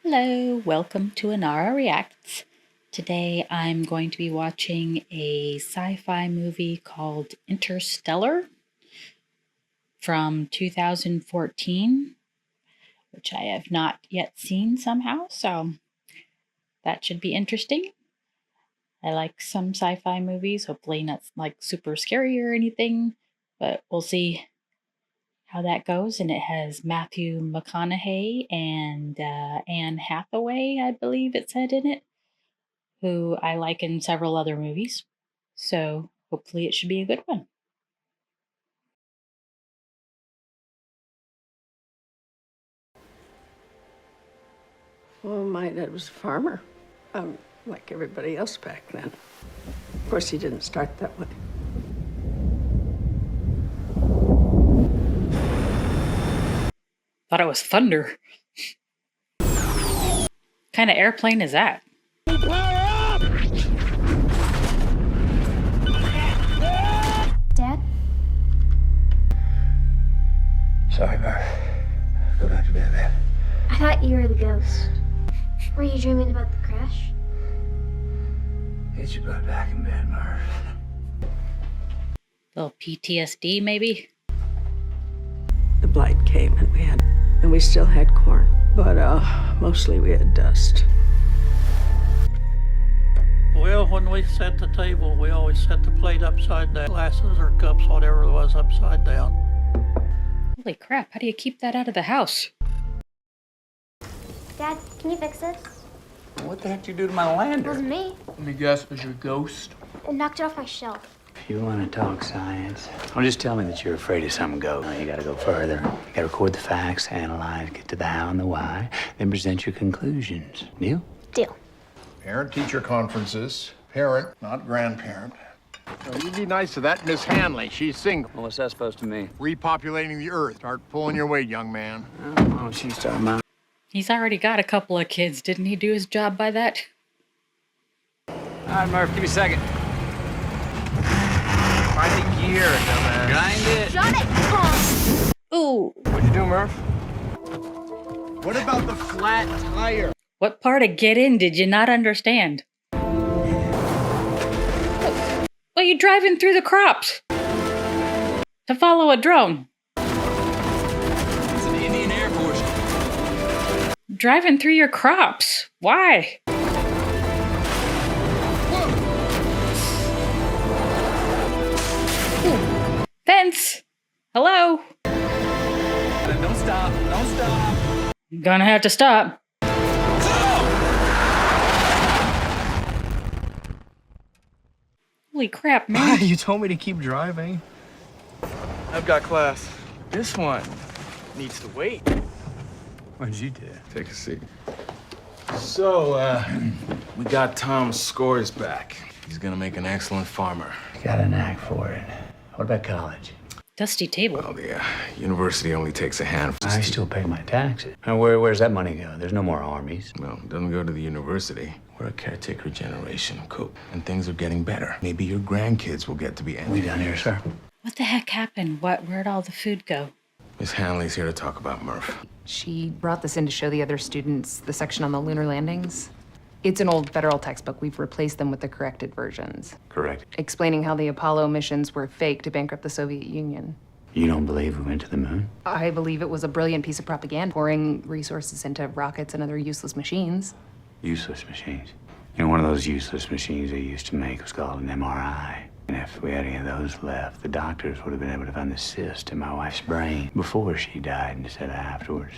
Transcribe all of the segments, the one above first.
Hello, welcome to Anara Reacts. Today I'm going to be watching a sci-fi movie called Interstellar from 2014, which I have not yet seen somehow, so that should be interesting. I like some sci-fi movies, hopefully not like super scary or anything, but we'll see how that goes. And it has Matthew McConaughey and Anne Hathaway, I believe it said in it, who I like in several other movies. So hopefully it should be a good one. Well, my dad was a farmer, like everybody else back then. Of course, he didn't start that way. Thought it was thunder. Kind of airplane is that? Dad? Sorry, Murph. Go back to bed, man. I thought you were the ghost. Were you dreaming about the crash? Get your butt back in bed, Murph. Little PTSD, maybe? The blight came and we still had corn, but mostly we had dust. Well, when we set the table, we always set the plate upside down. Glasses or cups, whatever it was, upside down. Holy crap, how do you keep that out of the house? Dad, can you fix this? What the heck did you do to my It lander? wasn't me. Let me guess, it was your ghost? It knocked it off my shelf. If you want to talk science, well, just tell me that you're afraid of some ghost. No, you got to go further. You got to record the facts, analyze, get to the how and the why, then present your conclusions. Deal? Deal. Parent-teacher conferences. Parent, not grandparent. Now, you be nice to that Miss Hanley. She's single. Well, what's that supposed to mean? Repopulating the earth. Start pulling your weight, young man. Oh, she's talking about. He's already got a couple of kids. Didn't he do his job by that? All right, Murph, give me a second. Find the gear, dumbass. Grind it. Shut it! Ooh, What'd you do, Murph? What about the flat tire? what part of get in did you not understand? Well, you're driving through the crops to follow a drone. It's an Indian Air Force. Driving through your crops. Why? Ooh. Fence. Hello. Don't stop. Don't stop. Gonna have to stop. Holy crap, man. You told me to keep driving. I've got class. This one needs to wait. What did you do? Take a seat. So, we got Tom's scores back. He's gonna make an excellent farmer. Got a knack for it. What about college? Dusty table. Well, the university only takes a handful. I still pay my taxes. And where's that money go? There's no more armies. Well, it doesn't go to the university. We're a caretaker generation, Coop. And things are getting better. Maybe your grandkids will get to be We done here, sir. What the heck happened? Where'd all the food go? Miss Hanley's here to talk about Murph. She brought this in to show the other students the section on the lunar landings. It's an old federal textbook. We've replaced them with the corrected versions, Correct. explaining how the Apollo missions were fake to bankrupt the Soviet Union. You don't believe we went to the moon? I believe it was a brilliant piece of propaganda, pouring resources into rockets and other useless machines. Useless machines. And one of those useless machines they used to make was called an MRI. And if we had any of those left, the doctors would have been able to find the cyst in my wife's brain before she died instead of afterwards.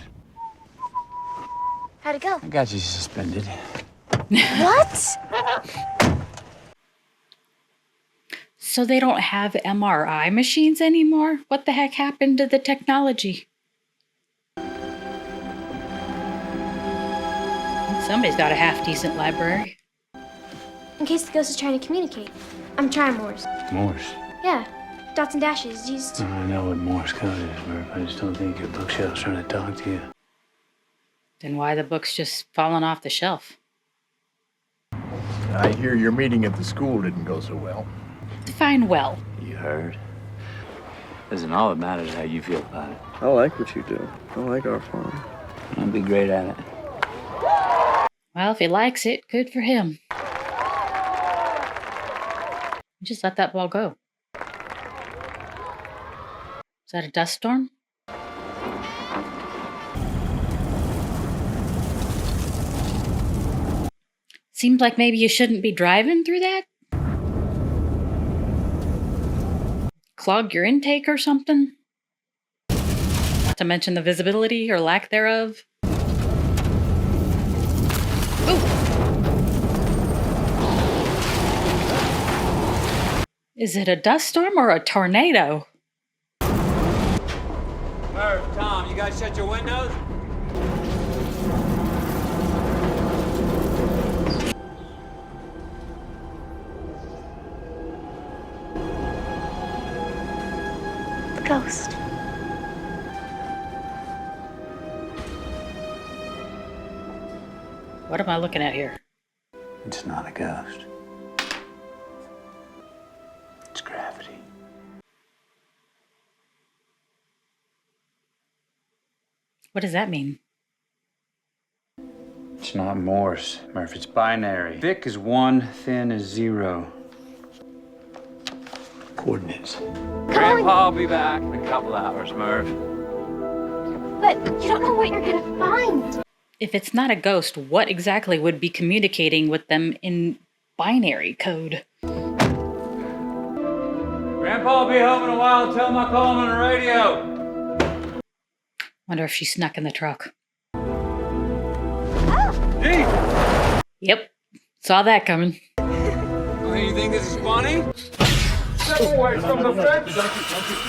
How'd it go? I got you suspended. What? So they don't have MRI machines anymore? What the heck happened to the technology? Somebody's got a half-decent library. In case the ghost is trying to communicate. I'm trying Morse. Morse. Yeah. Dots and dashes used. I know what Morse code is, Murph. I just don't think your bookshelf's trying to talk to you. Then why the book's just falling off the shelf? I hear your meeting at the school didn't go so well. Define well. You heard? Listen, all that matters is how you feel about it. I like what you do. I like our farm. I'll be great at it. Well, if he likes it, good for him. Just let that ball go. Is that a dust storm? Seems like maybe you shouldn't be driving through that. Clog your intake or something? Not to mention the visibility or lack thereof. Ooh. Is it a dust storm or a tornado? Merv, Tom, you guys shut your windows? The ghost. What am I looking at here? It's not a ghost. It's gravity. What does that mean? It's not Morse, Murph. It's binary. Thick is 1, thin is 0. Coordinates. Grandpa'll be back in a couple hours, Merv. But you don't know what you're gonna find. If it's not a ghost, what exactly would be communicating with them in binary code? Grandpa'll be home in a while. Tell him I call him on the radio. Wonder if she snuck in the truck. Gee! Yep, saw that coming. Oh, you think this is funny? Step away from the fence.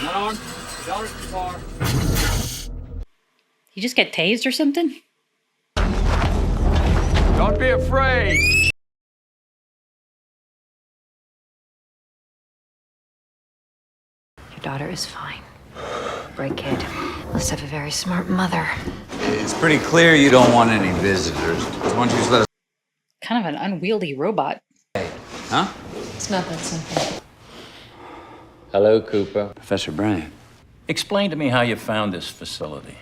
Not on. Don't hit the car. You just get tased or something? Don't be afraid. Your daughter is fine. Bright kid. Must have a very smart mother. It's pretty clear you don't want any visitors. Why don't you just let us... Kind of an unwieldy robot. Huh? It's not that simple. Hello, Cooper. Professor Bryant. Explain to me how you found this facility.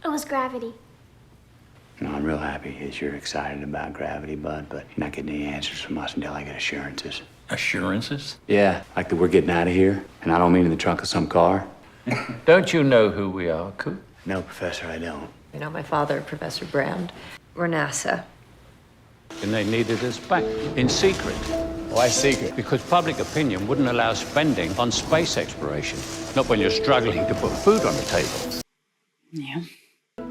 It was gravity. No, I'm real happy that you're excited about gravity, Bud, but you're not getting any answers from us until I get assurances. Assurances? Yeah, like that we're getting out of here, and I don't mean in the trunk of some car. Don't you know who we are, Coop? No, Professor, I don't. You know my father, Professor Brand. We're NASA. And they needed us back in secret. Why secret? Because public opinion wouldn't allow spending on space exploration. Not when you're struggling to put food on the table. Yeah.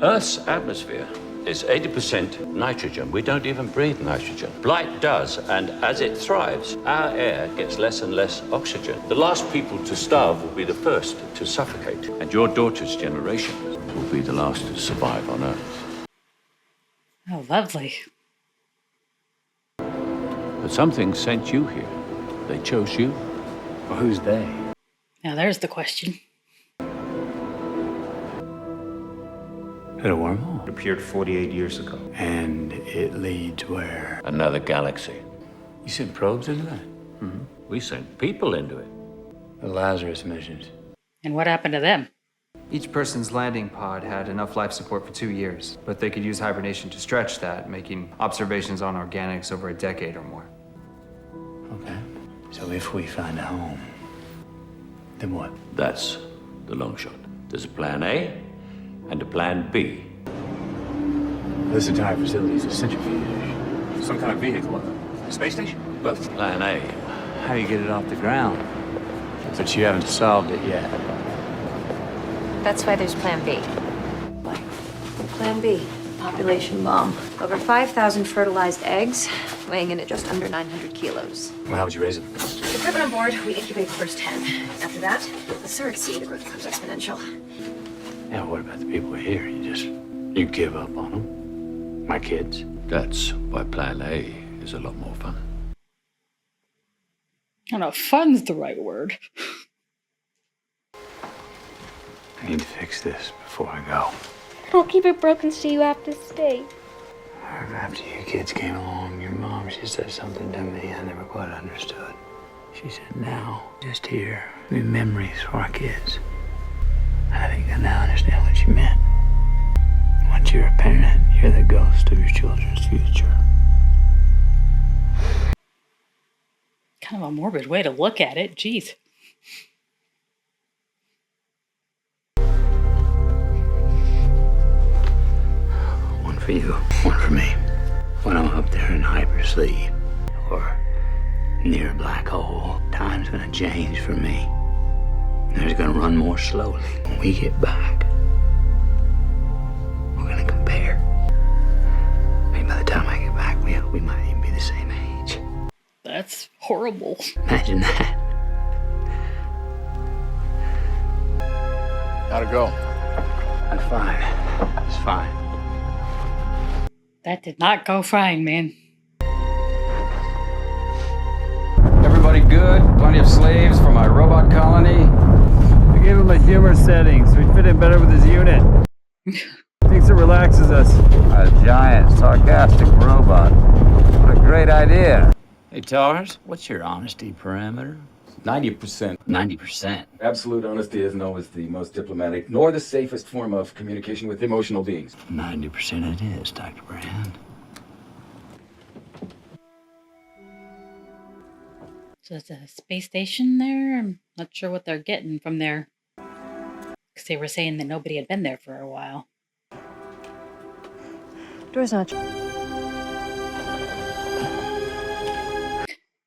Earth's atmosphere is 80% nitrogen. We don't even breathe nitrogen. Light does, and as it thrives, our air gets less and less oxygen. The last people to starve will be the first to suffocate. And your daughter's generation will be the last to survive on Earth. Oh, lovely. But something sent you here. They chose you. Well, who's they? Now there's the question. At a wormhole. It appeared 48 years ago. And it leads where? Another galaxy. You sent probes into that? Mm-hmm. We sent people into it. The Lazarus missions. And what happened to them? Each person's landing pod had enough life support for 2 years, but they could use hibernation to stretch that, making observations on organics over a decade or more. Okay. So if we find a home, then what? That's the long shot. There's a plan A and a plan B. This entire facility is a centrifuge. Some kind of vehicle. A space station? But plan A. How do you get it off the ground? But you haven't solved it yet. That's why there's Plan B. Plan B, population bomb. Over 5,000 fertilized eggs, weighing in at just under 900 kilos. Well, how would you raise it? To put it on board, we incubate the first 10. After that, the surrogacy, the growth becomes exponential. Yeah, what about the people here? You give up on them? My kids? That's why plan A is a lot more fun. I don't know if fun's the right word. I need to fix this before I go. I'll keep it broken so you have to stay. After you kids came along, your mom, she said something to me I never quite understood. She said, now, just here, be memories for our kids. I think I now understand what she meant. Once you're a parent, you're the ghost of your children's future. a morbid way to look at it. Jeez. One for you, one for me. When I'm up there in hypersleep or near a black hole, time's gonna change for me. And it's gonna run more slowly. When we get back, we're gonna compare. Maybe by the time I get back, we might even be the same age. That's horrible. Imagine that. How'd it go? I'm fine. It's fine. That did not go fine, man. Everybody good? Plenty of slaves for my robot colony? I gave him a humor setting so he'd fit in better with his unit. Thinks it relaxes us. A giant, sarcastic robot. What a great idea. Hey, Tars, what's your honesty parameter? 90%. 90%. Absolute honesty isn't always the most diplomatic, nor the safest form of communication with emotional beings. 90% it is, Dr. Brand. So it's a space station there? I'm not sure what they're getting from there. Because they were saying that nobody had been there for a while. Door's not.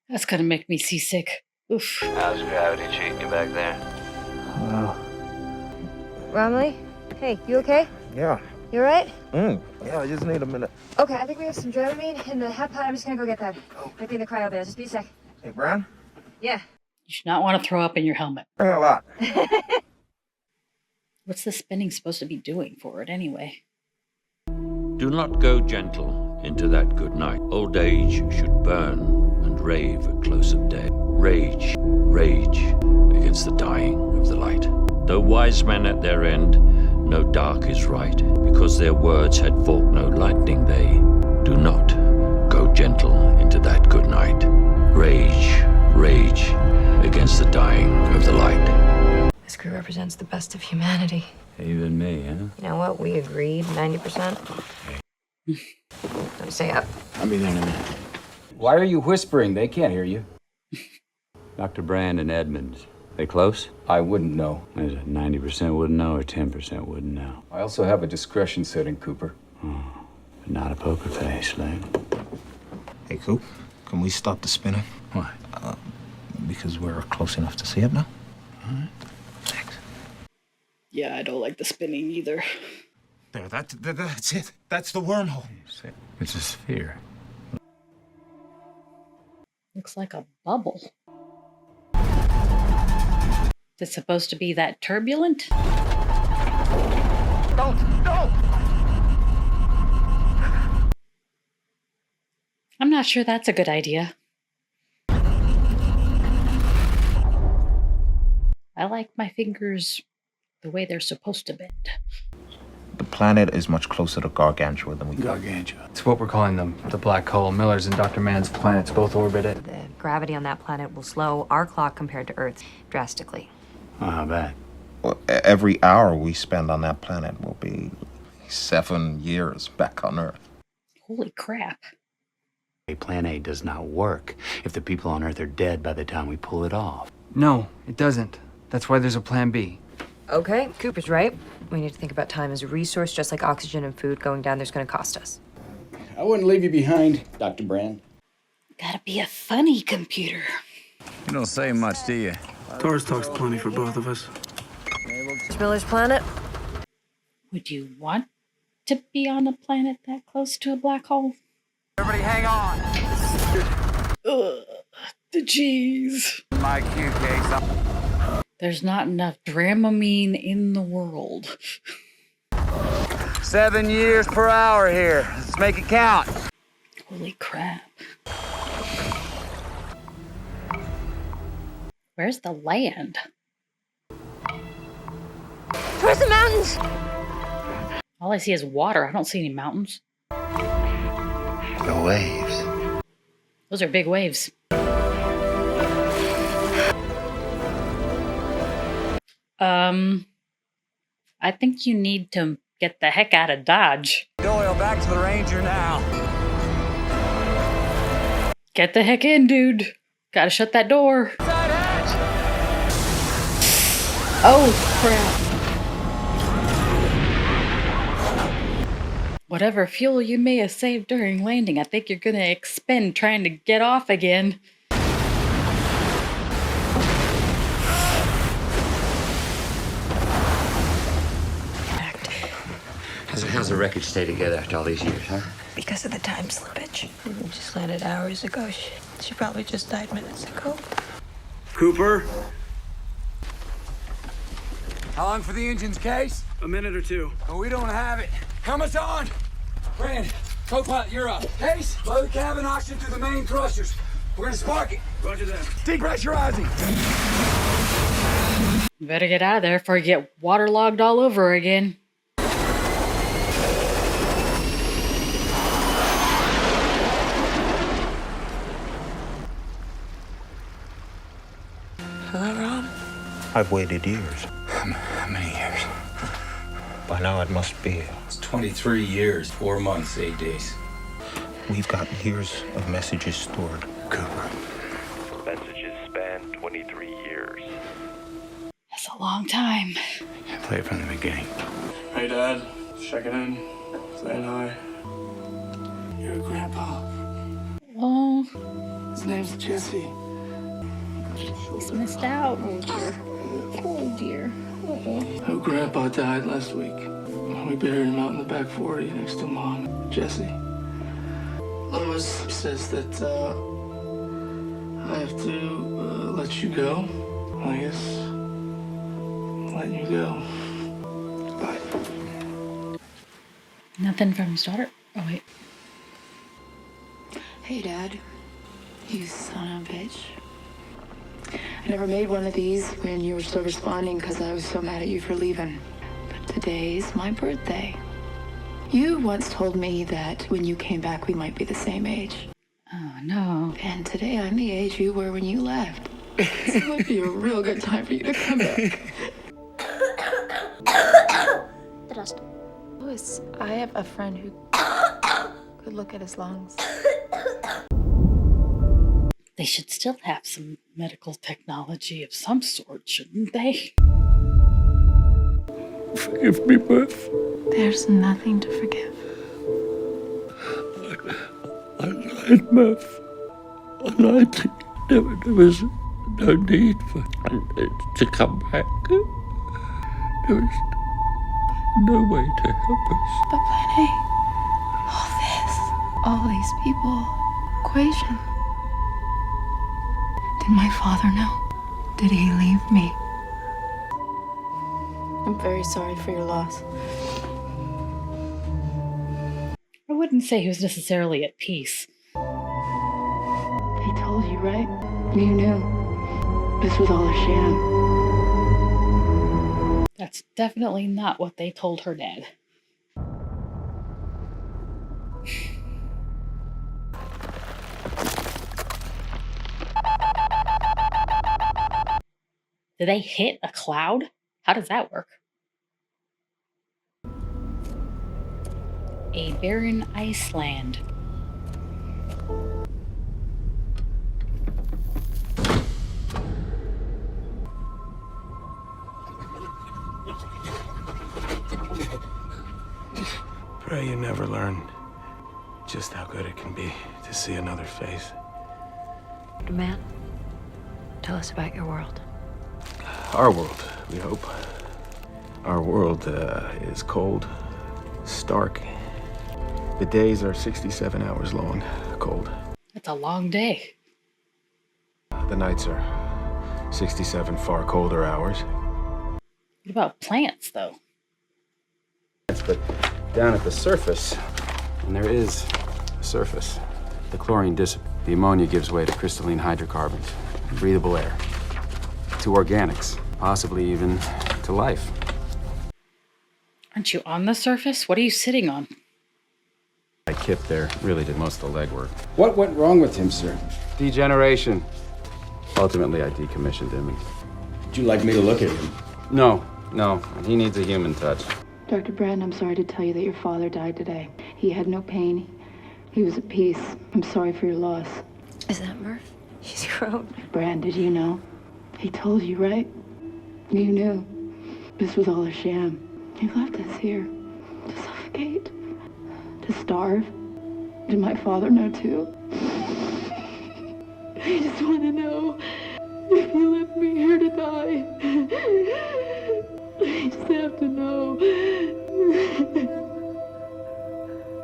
That's gonna make me seasick. Oof. How's gravity treating you back there? Romley? Hey, you okay? Yeah. You alright? Yeah, I just need a minute. Okay, I think we have some Dramamine in the hot pot. I'm just gonna go get that. Might be in the cryo there. Just be a sec. Hey, Brown? Yeah. You should not want to throw up in your helmet. Bring a lot. What's the spinning supposed to be doing for it anyway? Do not go gentle into that good night. Old age should burn and rave at close of day. Rage, rage against the dying of the light. Though wise men at their end, no dark is right, because their words had forked no lightning they. Do not go gentle into that good night. Rage, rage against the dying of the light. This crew represents the best of humanity. Even me, huh? You know what? We agreed 90%. Let me stay up. I'll be there in a minute. Why are you whispering? They can't hear you. Dr. Brand and Edmonds, they close? I wouldn't know. Is it 90% wouldn't know or 10% wouldn't know? I also have a discretion setting, Cooper. But not a poker face, Lou. Hey, Coop, can we stop the spinning? Why? Because we're close enough to see it now. All right. Thanks. Yeah, I don't like the spinning either. There, that's it. That's the wormhole. It's a sphere. Looks like a bubble. Is it supposed to be that turbulent? Don't! I'm not sure that's a good idea. I like my fingers the way they're supposed to bend. The planet is much closer to Gargantua than we thought. Gargantua. It's what we're calling them, the black hole. Miller's and Dr. Mann's planets both orbit it. The gravity on that planet will slow our clock compared to Earth's drastically. Oh, how bad? Well, every hour we spend on that planet will be 7 years back on Earth. Holy crap. Plan A does not work if the people on Earth are dead by the time we pull it off. No, it doesn't. That's why there's a plan B. Okay, Cooper's right. We need to think about time as a resource, just like oxygen and food going down there's going to cost us. I wouldn't leave you behind, Dr. Brand. Gotta be a funny computer. You don't say much, do you? Tars talks plenty for both of us. Miller's planet? Would you want to be on a planet that close to a black hole? Everybody hang on. Ugh, the cheese. My cue case. There's not enough Dramamine in the world. 7 years per hour here. Let's make it count. Holy crap. Where's the land? Where's the mountains? All I see is water. I don't see any mountains. The waves. Those are big waves. I think you need to get the heck out of Dodge. Doyle, back to the Ranger now. Get the heck in, dude. Gotta shut that door. Oh, crap. Whatever fuel you may have saved during landing, I think you're gonna expend trying to get off again. How's the wreckage stay together after all these years, huh? Because of the time slippage. We just landed hours ago. She probably just died minutes ago. Cooper? How long for the engine's case? A minute or two. Oh, we don't have it. Helmet's on! Brand, co-pilot, you're up. Case, load the cabin oxygen through the main thrusters. We're gonna spark it. Roger that. Depressurizing. Better get out of there before you get waterlogged all over again. Hello, Ron? I've waited years. How many years? By now it must be. It's 23 years, 4 months, 8 days. We've got years of messages stored. Cooper. Messages span 23 years. That's a long time. Play it from the beginning. Hey, Dad. Checking in. Saying hi. You're a grandpa. Oh, His name's Jesse. he's missed out. Oh, dear. Her grandpa died last week. We buried him out in the back 40 next to Mom, Jesse. Lois says that I have to let you go. I guess letting you go. Bye. Nothing from his daughter. Oh, wait. Hey, Dad. You son of a bitch. I never made one of these when you were still responding because I was so mad at you for leaving. But today's my birthday. You once told me that when you came back, we might be the same age. Oh, no. And today I'm the age you were when you left. So it might be a real good time for you to come back. The dust. Louis, I have a friend who could look at his lungs. They should still have some medical technology of some sort, shouldn't they? Forgive me, Beth. There's nothing to forgive. I lied, Beth. I lied to you. There was no need for to come back. There was no way to help us. But Plan A, all these people, equation. Did my father know? Did he leave me? I'm very sorry for your loss. I wouldn't say he was necessarily at peace. He told you, right? You knew. This was all a sham. That's definitely not what they told her dad. Did they hit a cloud? How does that work? A barren Iceland. Pray you never learn just how good it can be to see another face. Man, tell us about your world. Our world, we hope. Our world is cold, stark. The days are 67 hours long, cold. That's a long day. The nights are 67 far colder hours. What about plants, though? But down at the surface, and there is a surface, the chlorine dissipates. The ammonia gives way to crystalline hydrocarbons, breathable air, to organics, possibly even to life. Aren't you on the surface? What are you sitting on? Kip there really did most of the legwork. What went wrong with him, sir? Degeneration. Ultimately, I decommissioned him. Would you like me to look at him? No. He needs a human touch. Dr. Brand, I'm sorry to tell you that your father died today. He had no pain. He was at peace. I'm sorry for your loss. Is that Murph? She's grown. Bran, did you know? He told you, right? You knew. This was all a sham. He left us here to suffocate, to starve. Did my father know too? I just want to know if you left me here to die. I just have to know.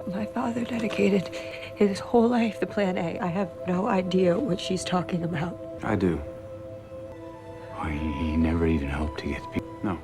My father dedicated his whole life to Plan A. I have no idea what she's talking about. I do. Well, he never even hoped to get people. No.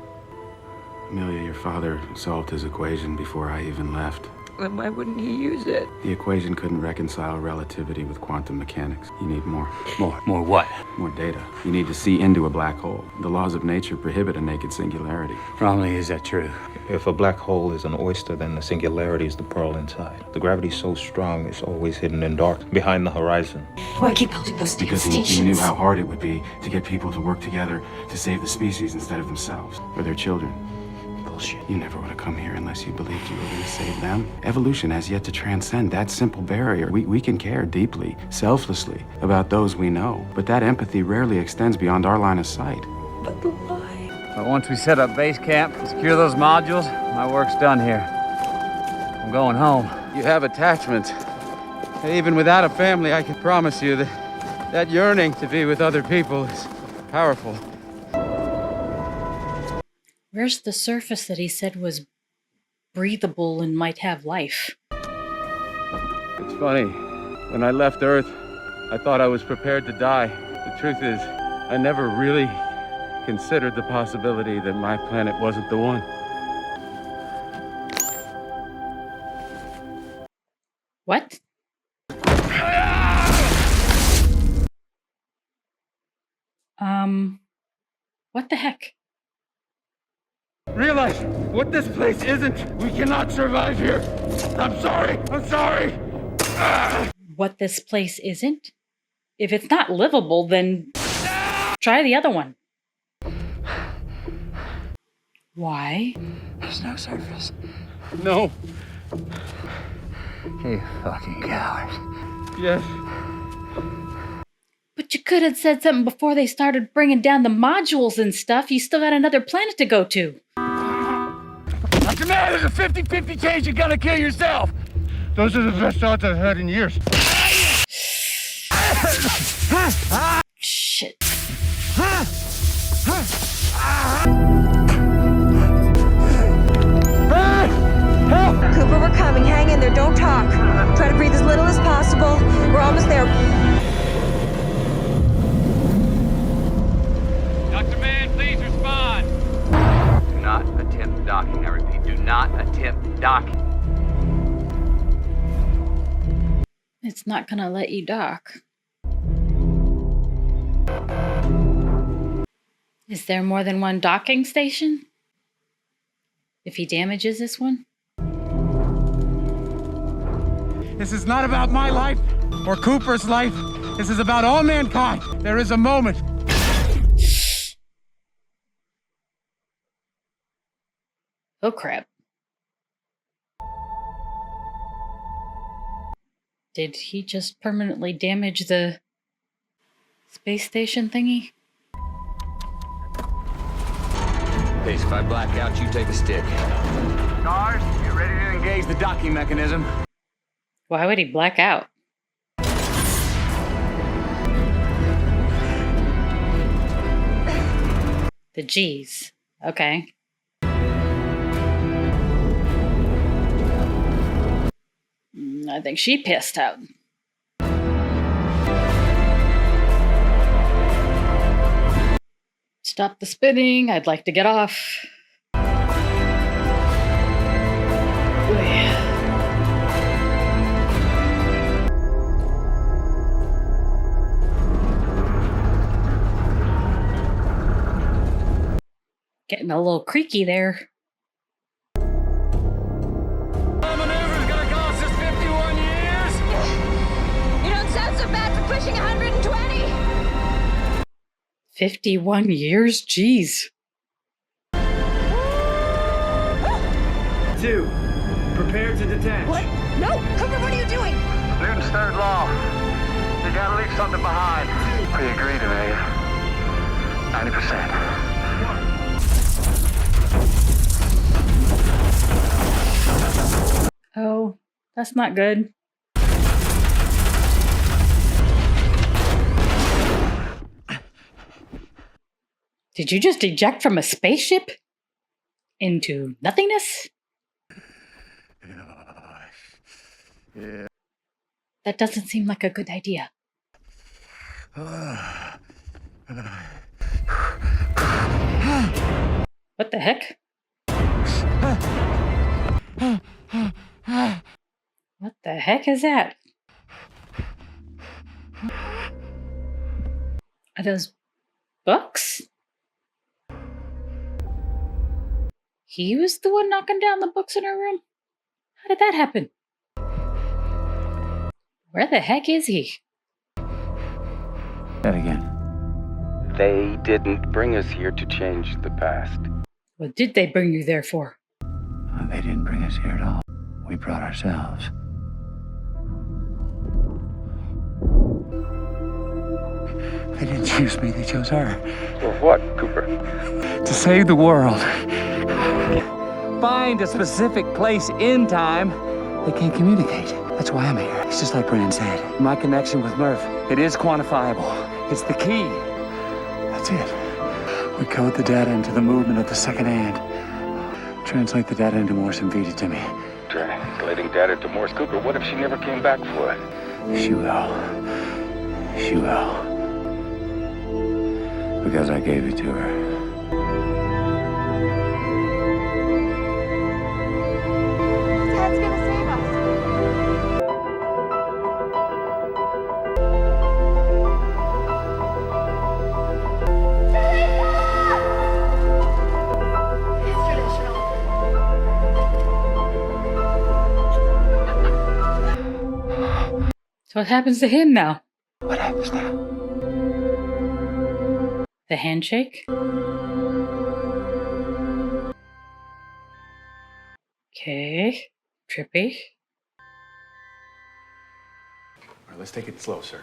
Amelia, your father solved his equation before I even left. Then why wouldn't he use it? The equation couldn't reconcile relativity with quantum mechanics. You need more. More what? More data. You need to see into a black hole. The laws of nature prohibit a naked singularity. Romley, is that true? If a black hole is an oyster, then the singularity is the pearl inside. The gravity's so strong, it's always hidden in dark, behind the horizon. Why keep building those Because he knew how hard it would be to get people to work together to save the species instead of themselves or their children. Bullshit. You never would have come here unless you believed you were going to save them. Evolution has yet to transcend that simple barrier. We can care deeply, selflessly, about those we know, but that empathy rarely extends beyond our line of sight. But the lie. But once we set up base camp, secure those modules, my work's done here. I'm going home. You have attachments. Even without a family, I can promise you that that yearning to be with other people is powerful. Where's the surface that he said was breathable and might have life? It's funny. When I left Earth, I thought I was prepared to die. The truth is, I never really considered the possibility that my planet wasn't the one. What? What the heck? Realize what this place isn't. We cannot survive here. I'm sorry. I'm sorry. What this place isn't? If it's not livable, then try the other one. Why? There's no surface. No. You fucking coward. Yes. But you could have said something before they started bringing down the modules and stuff. You still got another planet to go to. I command there's a 50-50 chance you're gonna kill yourself. Those are the best thoughts I've had in years. Shit. Cooper, we're coming. Hang in there. Don't talk. Try to breathe as little as possible. We're almost there. Dr. Mann, please respond. Do not attempt docking. I repeat, do not attempt docking. It's not gonna let you dock. Is there more than one docking station? If he damages this one? This is not about my life or Cooper's life. This is about all mankind. There is a moment. Oh crap. Did he just permanently damage the space station thingy? Pace, if I black out, you take a stick. Stars, get ready to engage the docking mechanism. Why would he black out? The G's. Okay. I think she pissed out. Stop the spinning. I'd like to get off. Getting a little creaky there. Maneuver's gonna cost us 51 years. You don't sound so bad for pushing 120. 51 years? Jeez. 2. Prepare to detach. What? No! Cooper, what are you doing? Newton's third law. You gotta leave something behind. We agreed, Amelia. 90%. Oh, that's not good. Did you just eject from a spaceship into nothingness? Yeah. That doesn't seem like a good idea. What the heck? What the heck is that? Are those books? He was the one knocking down the books in her room? How did that happen? Where the heck is he? That again. They didn't bring us here to change the past. What did they bring you there for? Oh, they didn't bring us here at all. We brought ourselves. They didn't choose me, they chose her. For what, Cooper? To save the world. Find a specific place in time. They can't communicate. That's why I'm here. It's just like Brand said. My connection with Murph, it is quantifiable. It's the key. That's it. We code the data into the movement of the second hand. Translate the data into Morse and feed it to me. Translating data to Morse. Cooper, what if she never came back for it? She will. She will. Because I gave it to her. Dad's gonna save us. It's traditional. So what happens to him now? What happens now? The handshake? Okay. Trippy. All right, let's take it slow, sir.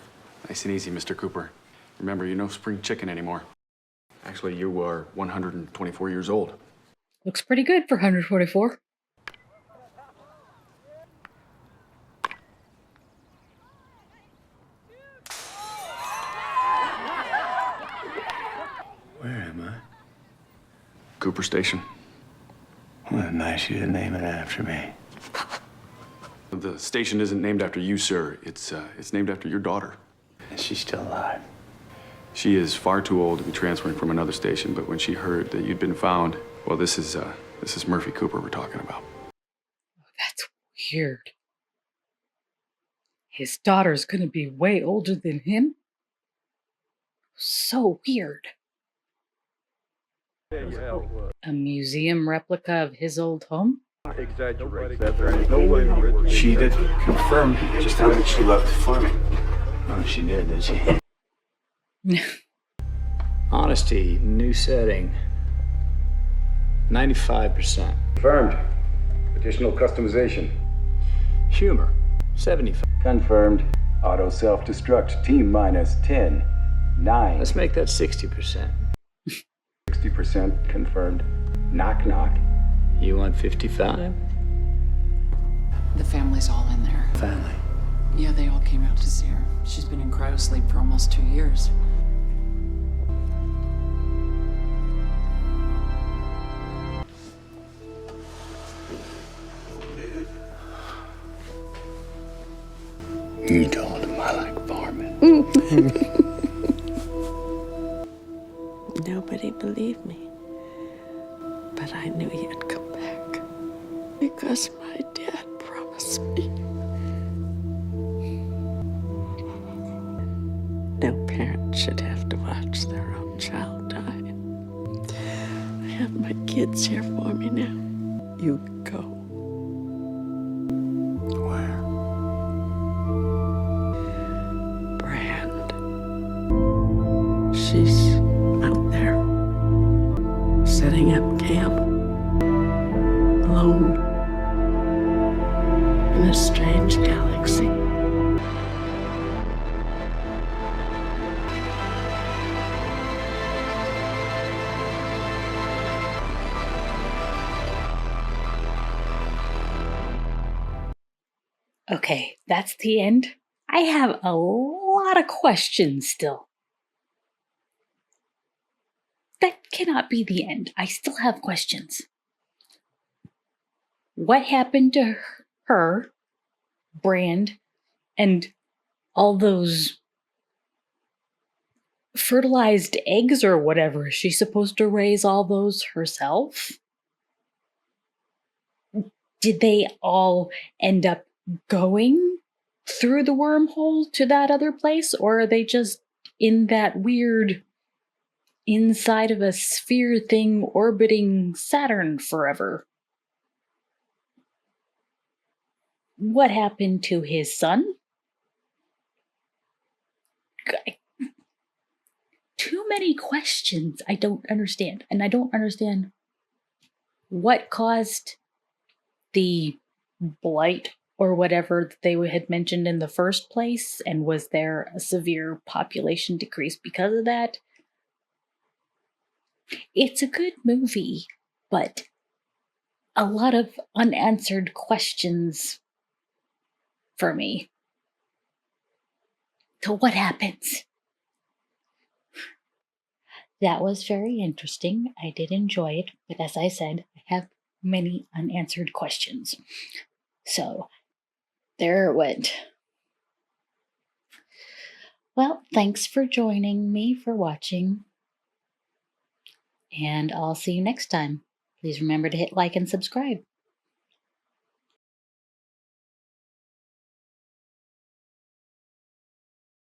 Nice and easy, Mr. Cooper. Remember, you're no spring chicken anymore. Actually, you are 124 years old. Looks pretty good for 144. Where am I? Cooper Station. Well, nice you to name it after me. The station isn't named after you, sir. It's named after your daughter. Is she still alive? She is far too old to be transferring from another station, but when she heard that you'd been found, well, this is Murphy Cooper we're talking about. That's weird. His daughter's gonna be way older than him? So weird. A museum replica of his old home? She did confirm just how much she loved farming. Oh, she did she? Honesty, new setting. 95%. Confirmed. Additional customization. Humor, 75. Confirmed. Auto self-destruct. T-minus 10. 9. Let's make that 60%. 60% confirmed. Knock, knock. You want 55? The family's all in there. Family. Yeah, they all came out to see her. She's been in cryosleep for almost 2 years. You told him I like farming. Nobody believed me. But I knew you'd come back. Because my dad promised me. No parent should have to watch their own child die. I have my kids here for me now. You go. Where? Brand. She's out there. Setting up camp. Alone. In a strange galaxy. Okay, that's the end. I have a lot of questions still. That cannot be the end. I still have questions. What happened to her, Brand, and all those fertilized eggs or whatever? Is she supposed to raise all those herself? Did they all end up going through the wormhole to that other place, or are they just in that weird inside of a sphere thing orbiting Saturn forever? What happened to his son? Too many questions I don't understand. And I don't understand what caused the blight or whatever that they had mentioned in the first place. And was there a severe population decrease because of that? It's a good movie, but a lot of unanswered questions for me. So what happens? That was very interesting. I did enjoy it, but as I said, I have many unanswered questions. So there it went. Well, thanks for joining me for watching, and I'll see you next time. Please remember to hit like and subscribe.